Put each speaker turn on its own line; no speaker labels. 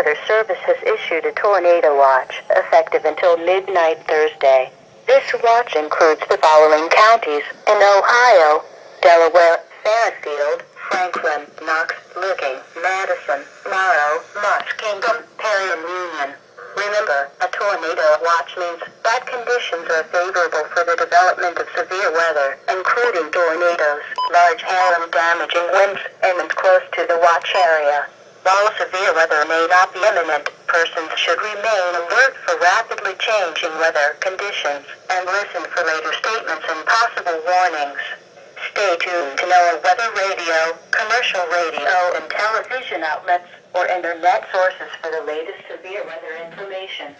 Weather Service has issued a tornado watch, effective until midnight Thursday. This watch includes the following counties in Ohio: Delaware, Fairfield, Franklin, Knox, Licking, Madison, Morrow, Muskingum, Perry, and Union. Remember, a tornado watch means that conditions are favorable for the development of severe weather, including tornadoes, large hail and damaging winds, and close to the watch area. While severe weather may not be imminent, persons should remain alert for rapidly changing weather conditions and listen for later statements and possible warnings. Stay tuned to NOAA weather radio, commercial radio, and television outlets or internet sources for the latest severe weather information.